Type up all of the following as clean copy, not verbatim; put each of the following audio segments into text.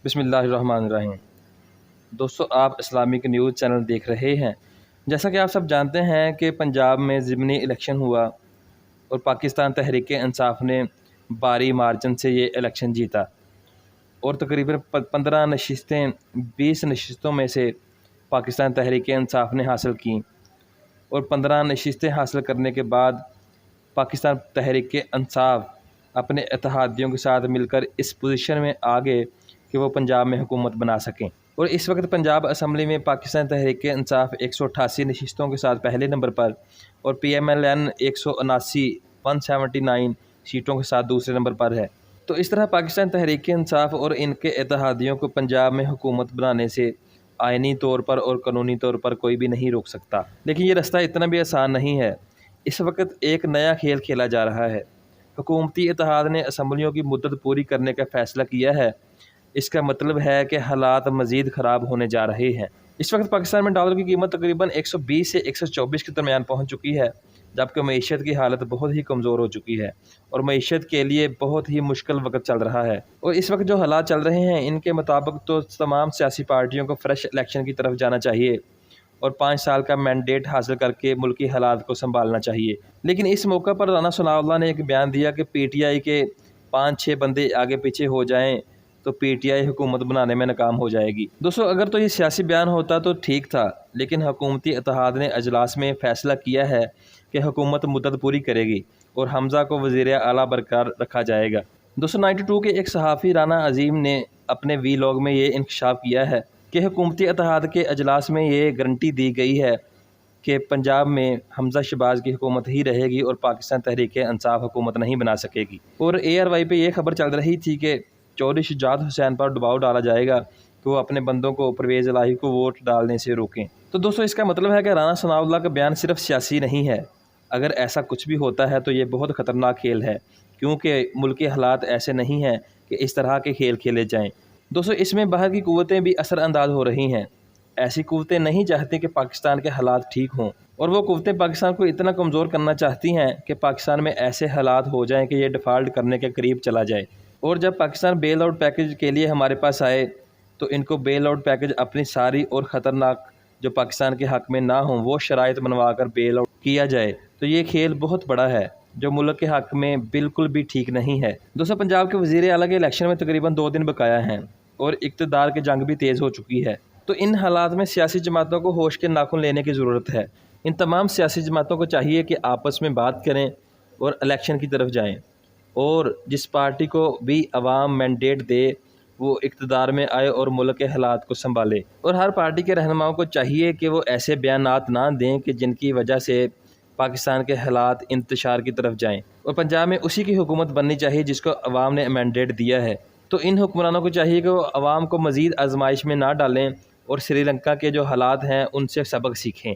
بسم اللہ الرحمن الرحیم۔ دوستو، آپ اسلامک نیوز چینل دیکھ رہے ہیں۔ جیسا کہ آپ سب جانتے ہیں کہ پنجاب میں ضمنی الیکشن ہوا اور پاکستان تحریک انصاف نے بھاری مارجن سے یہ الیکشن جیتا اور تقریباً 15 نشستیں 20 نشستوں میں سے پاکستان تحریک انصاف نے حاصل کیں اور 15 نشستیں حاصل کرنے کے بعد پاکستان تحریک انصاف اپنے اتحادیوں کے ساتھ مل کر اس پوزیشن میں آ گئے کہ وہ پنجاب میں حکومت بنا سکیں۔ اور اس وقت پنجاب اسمبلی میں پاکستان تحریک انصاف 188 نشستوں کے ساتھ پہلے نمبر پر اور پی ایم ایل این 179 سیٹوں کے ساتھ دوسرے نمبر پر ہے۔ تو اس طرح پاکستان تحریک انصاف اور ان کے اتحادیوں کو پنجاب میں حکومت بنانے سے آئینی طور پر اور قانونی طور پر کوئی بھی نہیں روک سکتا۔ لیکن یہ رستہ اتنا بھی آسان نہیں ہے۔ اس وقت ایک نیا کھیل کھیلا جا رہا ہے۔ حکومتی اتحاد نے اسمبلیوں کی مدت پوری کرنے کا فیصلہ کیا ہے۔ اس کا مطلب ہے کہ حالات مزید خراب ہونے جا رہے ہیں۔ اس وقت پاکستان میں ڈالر کی قیمت تقریباً 120 سے 124 کے درمیان پہنچ چکی ہے، جبکہ معیشت کی حالت بہت ہی کمزور ہو چکی ہے اور معیشت کے لیے بہت ہی مشکل وقت چل رہا ہے۔ اور اس وقت جو حالات چل رہے ہیں ان کے مطابق تو تمام سیاسی پارٹیوں کو فریش الیکشن کی طرف جانا چاہیے اور 5 سال کا مینڈیٹ حاصل کر کے ملکی حالات کو سنبھالنا چاہیے۔ لیکن اس موقع پر رانا ثناء اللہ نے ایک بیان دیا کہ پی ٹی آئی کے 5-6 بندے آگے پیچھے ہو جائیں تو پی ٹی آئی حکومت بنانے میں ناکام ہو جائے گی۔ دوستو، اگر تو یہ سیاسی بیان ہوتا تو ٹھیک تھا، لیکن حکومتی اتحاد نے اجلاس میں فیصلہ کیا ہے کہ حکومت مدت پوری کرے گی اور حمزہ کو وزیر اعلیٰ برقرار رکھا جائے گا۔ 292 کے ایک صحافی رانا عظیم نے اپنے وی لاگ میں یہ انکشاف کیا ہے کہ حکومتی اتحاد کے اجلاس میں یہ گارنٹی دی گئی ہے کہ پنجاب میں حمزہ شہباز کی حکومت ہی رہے گی اور پاکستان تحریک انصاف حکومت نہیں بنا سکے گی۔ اور اے آر وائی پہ یہ خبر چل رہی تھی کہ چودھری شجاعت حسین پر دباؤ ڈالا جائے گا کہ وہ اپنے بندوں کو پرویز الہی کو ووٹ ڈالنے سے روکیں۔ تو دوستو، اس کا مطلب ہے کہ رانا ثناء اللہ کا بیان صرف سیاسی نہیں ہے۔ اگر ایسا کچھ بھی ہوتا ہے تو یہ بہت خطرناک کھیل ہے، کیونکہ ملکی حالات ایسے نہیں ہیں کہ اس طرح کے کھیل کھیلے جائیں۔ دوستو، اس میں باہر کی قوتیں بھی اثر انداز ہو رہی ہیں۔ ایسی قوتیں نہیں چاہتی کہ پاکستان کے حالات ٹھیک ہوں، اور وہ قوتیں پاکستان کو اتنا کمزور کرنا چاہتی ہیں کہ پاکستان میں ایسے حالات ہو جائیں کہ یہ ڈیفالٹ کرنے کے قریب چلا جائے۔ اور جب پاکستان بیل آؤٹ پیکج کے لیے ہمارے پاس آئے تو ان کو بیل آؤٹ پیکج اپنی ساری اور خطرناک جو پاکستان کے حق میں نہ ہوں وہ شرائط منوا کر بیل آؤٹ کیا جائے، تو یہ کھیل بہت بڑا ہے جو ملک کے حق میں بالکل بھی ٹھیک نہیں ہے۔ دوستو، پنجاب کے وزیر اعلیٰ کے الیکشن میں تقریباً 2 دن بقایا ہیں اور اقتدار کی جنگ بھی تیز ہو چکی ہے۔ تو ان حالات میں سیاسی جماعتوں کو ہوش کے ناخن لینے کی ضرورت ہے۔ ان تمام سیاسی جماعتوں کو چاہیے کہ آپس میں بات کریں اور الیکشن کی طرف جائیں، اور جس پارٹی کو بھی عوام مینڈیٹ دے وہ اقتدار میں آئے اور ملک کے حالات کو سنبھالے۔ اور ہر پارٹی کے رہنماؤں کو چاہیے کہ وہ ایسے بیانات نہ دیں کہ جن کی وجہ سے پاکستان کے حالات انتشار کی طرف جائیں، اور پنجاب میں اسی کی حکومت بننی چاہیے جس کو عوام نے مینڈیٹ دیا ہے۔ تو ان حکمرانوں کو چاہیے کہ وہ عوام کو مزید آزمائش میں نہ ڈالیں اور سری لنکا کے جو حالات ہیں ان سے سبق سیکھیں۔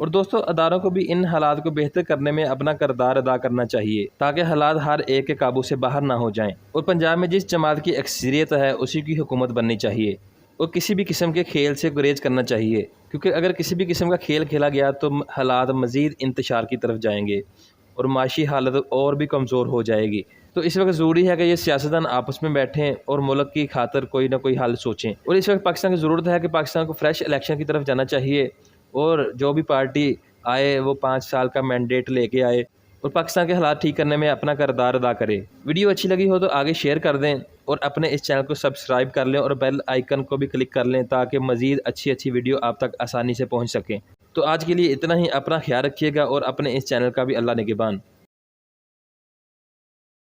اور دوستو، اداروں کو بھی ان حالات کو بہتر کرنے میں اپنا کردار ادا کرنا چاہیے تاکہ حالات ہر ایک کے قابو سے باہر نہ ہو جائیں، اور پنجاب میں جس جماعت کی اکثریت ہے اسی کی حکومت بننی چاہیے، اور کسی بھی قسم کے کھیل سے گریز کرنا چاہیے، کیونکہ اگر کسی بھی قسم کا کھیل کھیلا گیا تو حالات مزید انتشار کی طرف جائیں گے اور معاشی حالت اور بھی کمزور ہو جائے گی۔ تو اس وقت ضروری ہے کہ یہ سیاستدان آپس میں بیٹھیں اور ملک کی خاطر کوئی نہ کوئی حل سوچیں۔ اور اس وقت پاکستان کی ضرورت ہے کہ پاکستان کو فریش الیکشن کی طرف جانا چاہیے، اور جو بھی پارٹی آئے وہ 5 سال کا مینڈیٹ لے کے آئے اور پاکستان کے حالات ٹھیک کرنے میں اپنا کردار ادا کرے۔ ویڈیو اچھی لگی ہو تو آگے شیئر کر دیں اور اپنے اس چینل کو سبسکرائب کر لیں اور بیل آئیکن کو بھی کلک کر لیں تاکہ مزید اچھی ویڈیو آپ تک آسانی سے پہنچ سکیں۔ تو آج کے لیے اتنا ہی۔ اپنا خیال رکھیے گا اور اپنے اس چینل کا بھی اللہ نگہبان۔